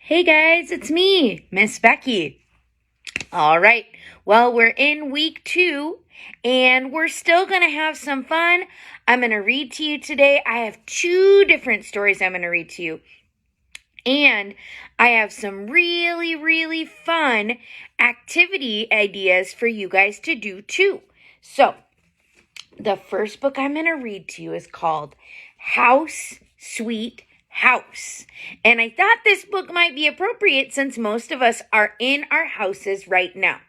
Hey guys, it's me, Miss Becky. All right, well, we're in week 2 and we're still going to have some fun. I'm going to read to you today. I have 2 different stories I'm going to read to you. And I have some really fun activity ideas for you guys to do too. So, the first book I'm going to read to you is called House, Sweet House. And I thought this book might be appropriate since most of us are in our houses right now.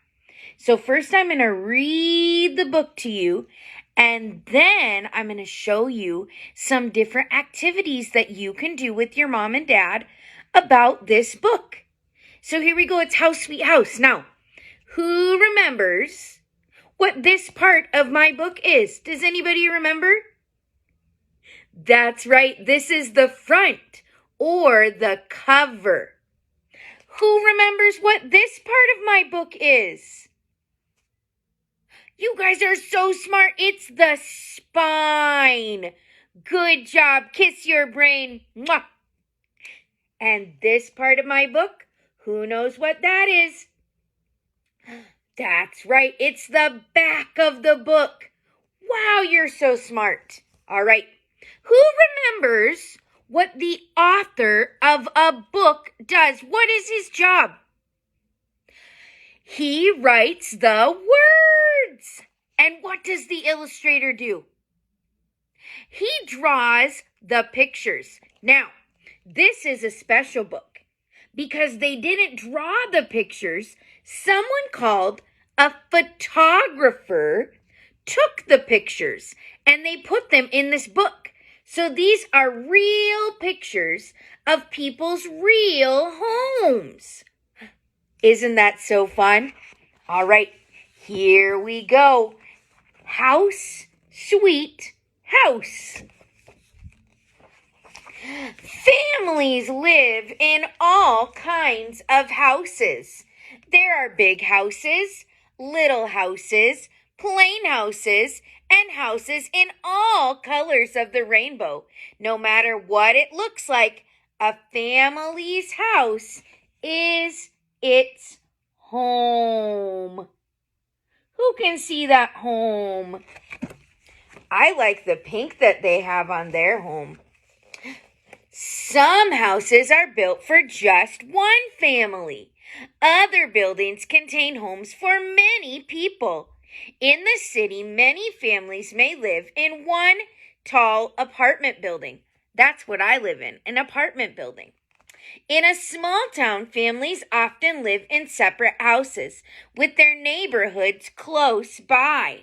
So first I'm going to read the book to you, and then I'm going to show you some different activities that you can do with your mom and dad about this book. So here we go. It's House, Sweet House. Now, who remembers what this part of my book is? Does anybody remember? That's right. This is the front or the cover. Who remembers what this part of my book is? You guys are so smart. It's the spine. Good job. Kiss your brain. Mwah. And this part of my book, who knows what that is? That's right. It's the back of the book. Wow, you're so smart. All right. Who remembers what the author of a book does? What is his job? He writes the words. And what does the illustrator do? He draws the pictures. Now, this is a special book because they didn't draw the pictures. Someone called a photographer took the pictures and they put them in this book. So these are real pictures of people's real homes. Isn't that so fun? All right, here we go. House, Sweet House. Families live in all kinds of houses. There are big houses, little houses, plain houses, and houses in all colors of the rainbow. No matter what it looks like, a family's house is its home. Who can see that home? I like the pink that they have on their home. Some houses are built for just one family. Other buildings contain homes for many people. In the city, many families may live in one tall apartment building. That's what I live in, an apartment building. In a small town, families often live in separate houses with their neighborhoods close by.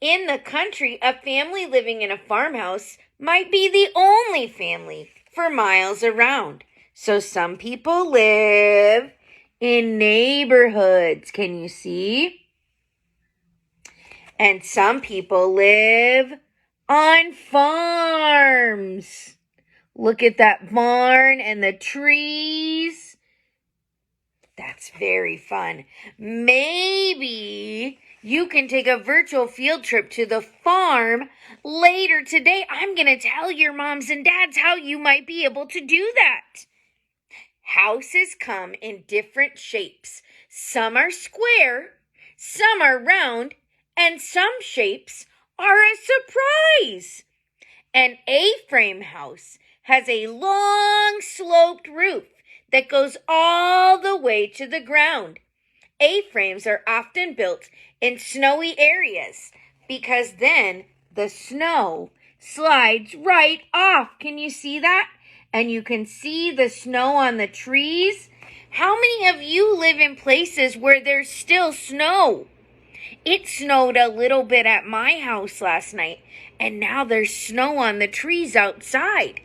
In the country, a family living in a farmhouse might be the only family for miles around. So some people live in neighborhoods. Can you see? And some people live on farms. Look at that barn and the trees. That's very fun. Maybe you can take a virtual field trip to the farm later today. I'm going to tell your moms and dads how you might be able to do that. Houses come in different shapes. Some are square, some are round, and some shapes are a surprise. An A-frame house has a long sloped roof that goes all the way to the ground. A-frames are often built in snowy areas because then the snow slides right off. Can you see that? And you can see the snow on the trees. How many of you live in places where there's still snow? It snowed a little bit at my house last night, and now there's snow on the trees outside.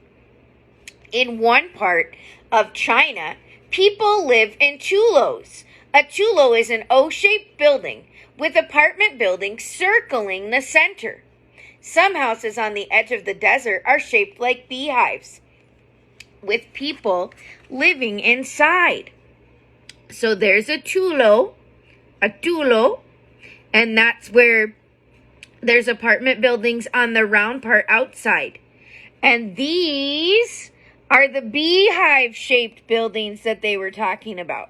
In one part of China, people live in chulos. A chulo is an O-shaped building with apartment buildings circling the center. Some houses on the edge of the desert are shaped like beehives, with people living inside. So there's a chulo, and that's where there's apartment buildings on the round part outside. And these are the beehive-shaped buildings that they were talking about.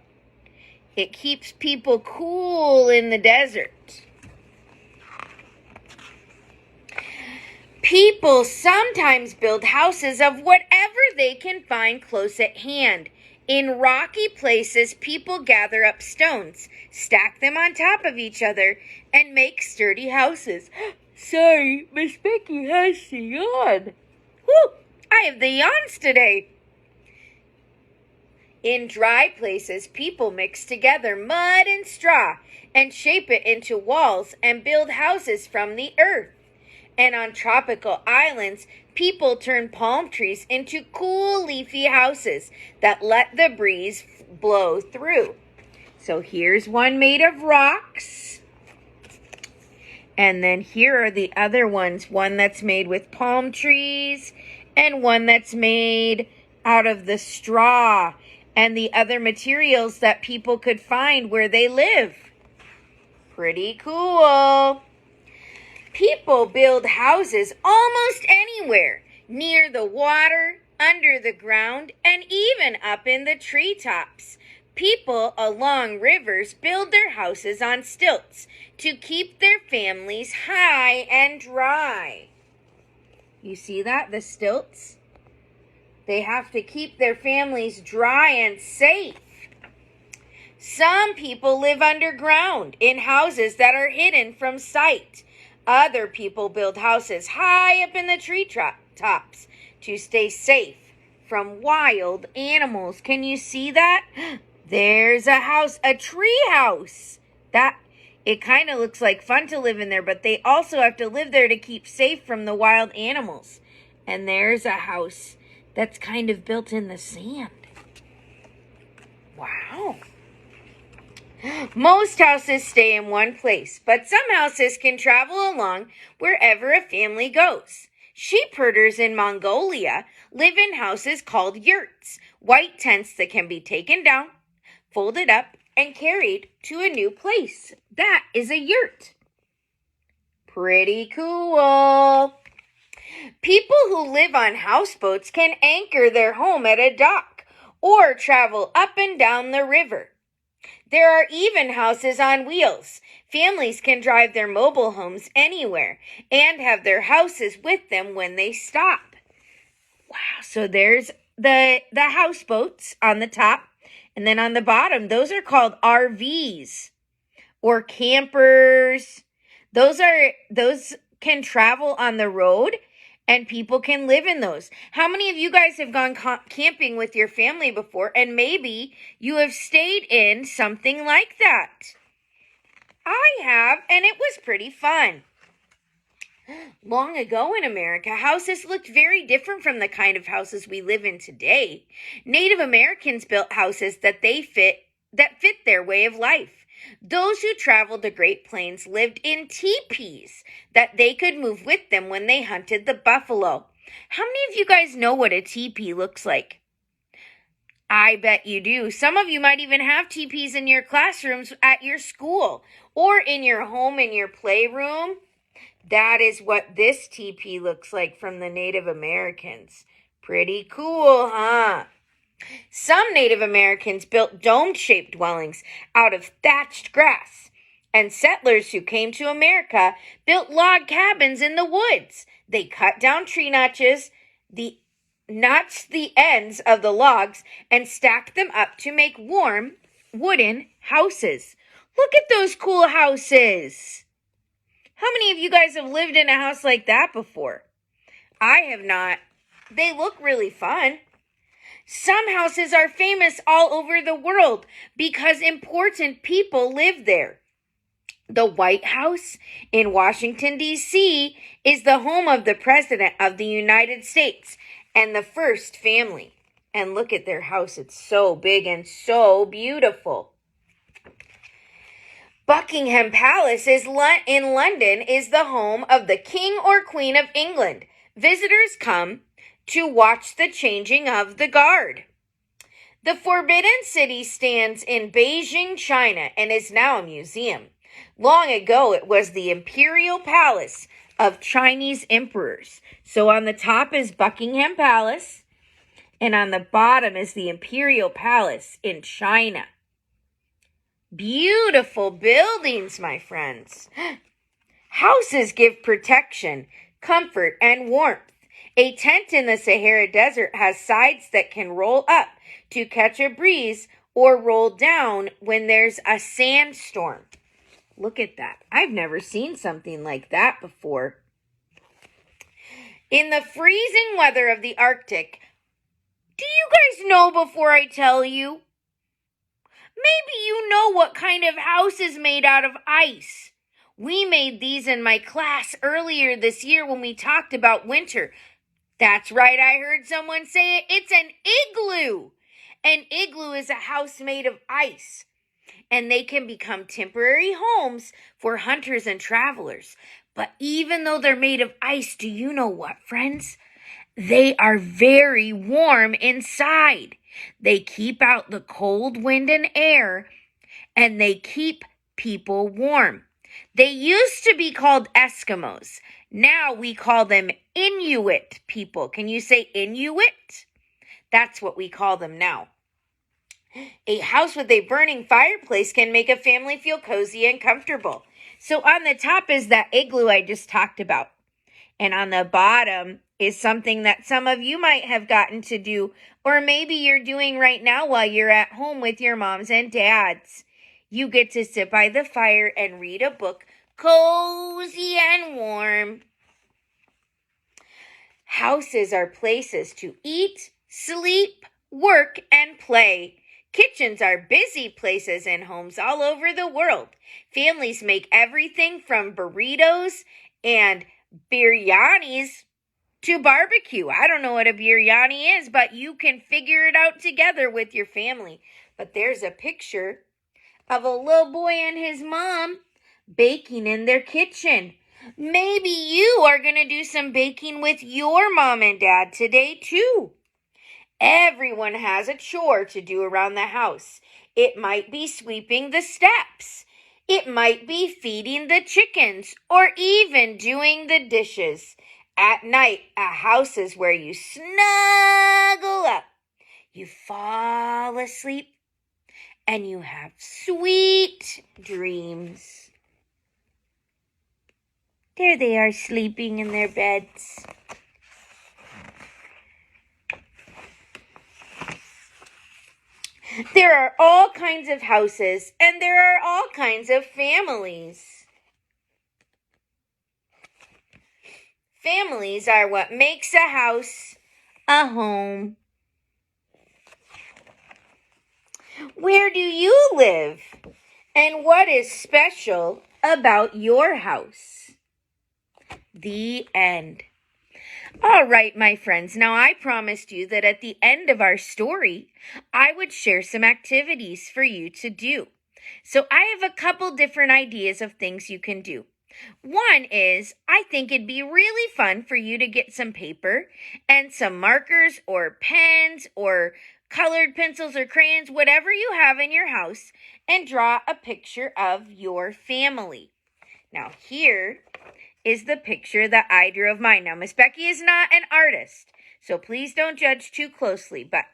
It keeps people cool in the desert. People sometimes build houses of whatever they can find close at hand. In rocky places, people gather up stones, stack them on top of each other, and make sturdy houses. Sorry, Miss Becky has to yawn. Whew, I have the yawns today. In dry places, people mix together mud and straw and shape it into walls and build houses from the earth. And on tropical islands, people turn palm trees into cool leafy houses that let the breeze blow through. So here's one made of rocks. And then here are the other ones. One that's made with palm trees and one that's made out of the straw and the other materials that people could find where they live. Pretty cool. People build houses almost anywhere, near the water, under the ground, and even up in the treetops. People along rivers build their houses on stilts to keep their families high and dry. You see that, the stilts? They have to keep their families dry and safe. Some people live underground in houses that are hidden from sight. Other people build houses high up in the tree tops to stay safe from wild animals. Can you see that? There's a house, a tree house. It kind of looks like fun to live in there, but they also have to live there to keep safe from the wild animals. And there's a house that's kind of built in the sand. Wow. Most houses stay in one place, but some houses can travel along wherever a family goes. Sheep herders in Mongolia live in houses called yurts, white tents that can be taken down, folded up, and carried to a new place. That is a yurt. Pretty cool. People who live on houseboats can anchor their home at a dock or travel up and down the river. There are even houses on wheels. Families can drive their mobile homes anywhere and have their houses with them when they stop. Wow, so there's the houseboats on the top, and then on the bottom, those are called RVs or campers. Those can travel on the road, and people can live in those. How many of you guys have gone camping with your family before, and maybe you have stayed in something like that? I have, and it was pretty fun. Long ago in America, houses looked very different from the kind of houses we live in today. Native Americans built houses that fit their way of life. Those who traveled the Great Plains lived in teepees that they could move with them when they hunted the buffalo. How many of you guys know what a teepee looks like? I bet you do. Some of you might even have teepees in your classrooms at your school or in your home, in your playroom. That is what this teepee looks like from the Native Americans. Pretty cool, huh? Some Native Americans built dome-shaped dwellings out of thatched grass, and settlers who came to America built log cabins in the woods. They cut down tree notched the ends of the logs and stacked them up to make warm wooden houses. Look at those cool houses. How many of you guys have lived in a house like that before? I have not. They look really fun. Some houses are famous all over the world because important people live there. The White House in Washington, D.C. is the home of the President of the United States and the first family. And look at their house. It's so big and so beautiful. Buckingham Palace in London is the home of the King or Queen of England. Visitors come to watch the changing of the guard. The Forbidden City stands in Beijing, China, and is now a museum. Long ago, it was the imperial palace of Chinese emperors. So on the top is Buckingham Palace, And on the bottom is the Imperial Palace in China. Beautiful buildings, my friends. Houses give protection, comfort, and warmth. A tent in the Sahara Desert has sides that can roll up to catch a breeze or roll down when there's a sandstorm. Look at that. I've never seen something like that before. In the freezing weather of the Arctic, do you guys know before I tell you? Maybe you know what kind of house is made out of ice. We made these in my class earlier this year when we talked about winter. That's right, I heard someone say it. It's an igloo. An igloo is a house made of ice, and they can become temporary homes for hunters and travelers. But even though they're made of ice, do you know what, friends? They are very warm inside. They keep out the cold wind and air, and they keep people warm. They used to be called Eskimos. Now we call them Inuit people. Can you say Inuit? That's what we call them now. A house with a burning fireplace can make a family feel cozy and comfortable. So on the top is that igloo I just talked about. And on the bottom is something that some of you might have gotten to do, or maybe you're doing right now while you're at home with your moms and dads. You get to sit by the fire and read a book, cozy and warm. Houses are places to eat, sleep, work, and play. Kitchens are busy places in homes all over the world. Families make everything from burritos and biryanis to barbecue. I don't know what a biryani is, but you can figure it out together with your family. But there's a picture of a little boy and his mom baking in their kitchen. Maybe you are going to do some baking with your mom and dad today too. Everyone has a chore to do around the house. It might be sweeping the steps. It might be feeding the chickens or even doing the dishes. At night, a house is where you snuggle up. You fall asleep and you have sweet dreams. There they are sleeping in their beds. There are all kinds of houses, and there are all kinds of families. Families are what makes a house a home. Where do you live? And what is special about your house? The end. All right, my friends. Now, I promised you that at the end of our story, I would share some activities for you to do. So I have a couple different ideas of things you can do. One is, I think it'd be really fun for you to get some paper and some markers or pens or colored pencils or crayons, whatever you have in your house, and draw a picture of your family. Now, here is the picture that I drew of mine. Now, Miss Becky is not an artist, so please don't judge too closely, but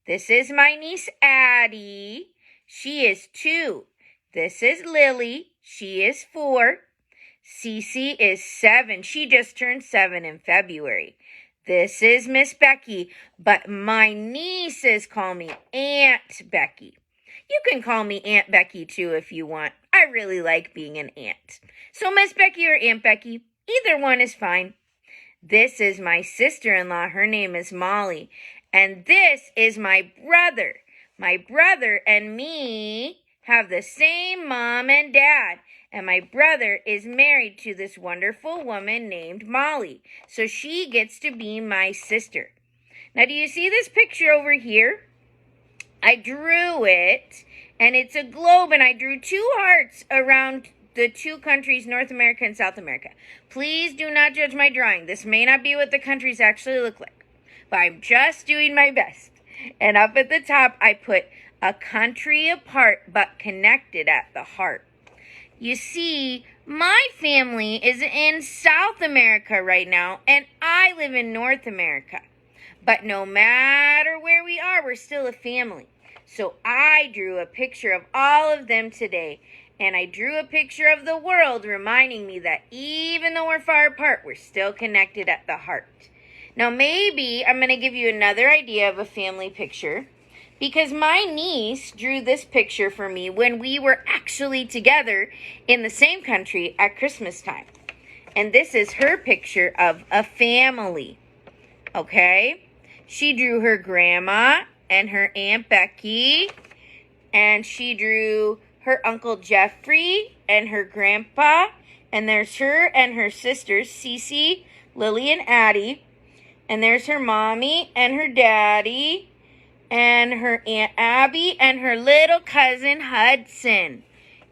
this is my niece Addie. She is 2. This is Lily. She is 4. Cece is 7. She just turned 7 in February. This is Miss Becky, but my nieces call me Aunt Becky. You can call me Aunt Becky too if you want. I really like being an aunt. So Miss Becky or Aunt Becky, either one is fine. This is my sister-in-law. Her name is Molly. And this is my brother. My brother and me have the same mom and dad. And my brother is married to this wonderful woman named Molly. So she gets to be my sister. Now, do you see this picture over here? I drew it, and it's a globe, and I drew 2 hearts around the 2 countries, North America and South America. Please do not judge my drawing. This may not be what the countries actually look like, but I'm just doing my best. And up at the top, I put a country apart but connected at the heart. You see, my family is in South America right now, and I live in North America. But no matter where we are, we're still a family. So I drew a picture of all of them today. And I drew a picture of the world, reminding me that even though we're far apart, we're still connected at the heart. Now maybe I'm going to give you another idea of a family picture, because my niece drew this picture for me when we were actually together in the same country at Christmas time. And this is her picture of a family. Okay? She drew her grandma and her Aunt Becky, and she drew her Uncle Jeffrey and her grandpa, and there's her and her sisters, Cece, Lily, and Addie, and there's her mommy and her daddy, and her Aunt Abby, and her little cousin Hudson.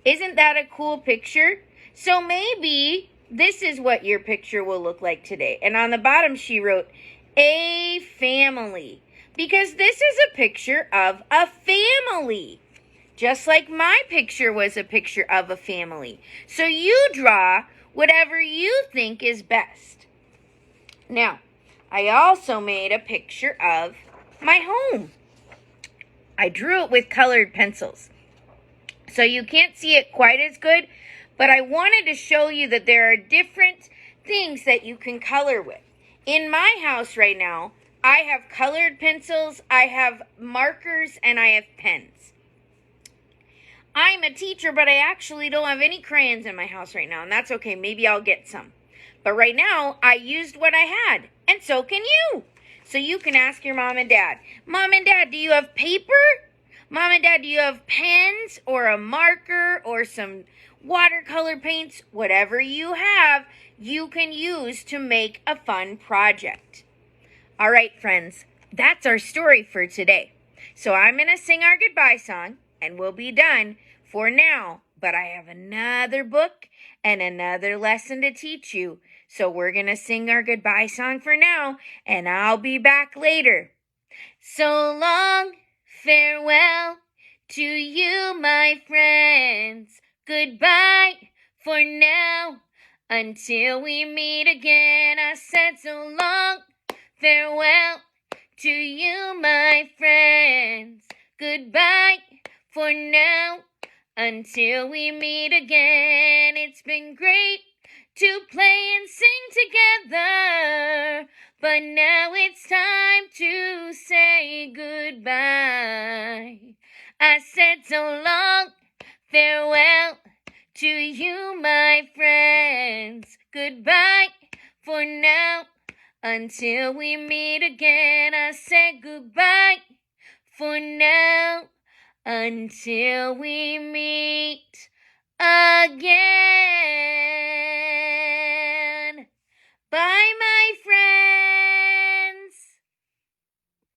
Isn't that a cool picture? So maybe this is what your picture will look like today. And on the bottom she wrote, a family, because this is a picture of a family, just like my picture was a picture of a family. So you draw whatever you think is best. Now, I also made a picture of my home. I drew it with colored pencils, so you can't see it quite as good, but I wanted to show you that there are different things that you can color with. In my house right now, I have colored pencils, I have markers, and I have pens. I'm a teacher, but I actually don't have any crayons in my house right now, and that's okay. Maybe I'll get some. But right now, I used what I had, and so can you. So you can ask your mom and dad, Mom and Dad, do you have paper? Mom and Dad, do you have pens or a marker or some watercolor paints? Whatever you have, you can use to make a fun project. All right, friends, that's our story for today. So I'm going to sing our goodbye song, and we'll be done for now. But I have another book and another lesson to teach you. So we're going to sing our goodbye song for now, and I'll be back later. So long, farewell to you, my friends. Goodbye for now, until we meet again. I said so long, farewell to you, my friends. Goodbye for now, until we meet again. It's been great to play and sing together, but now it's time to say goodbye. I said so long, farewell to you, my friends. Goodbye for now, until we meet again. I said goodbye for now, until we meet again.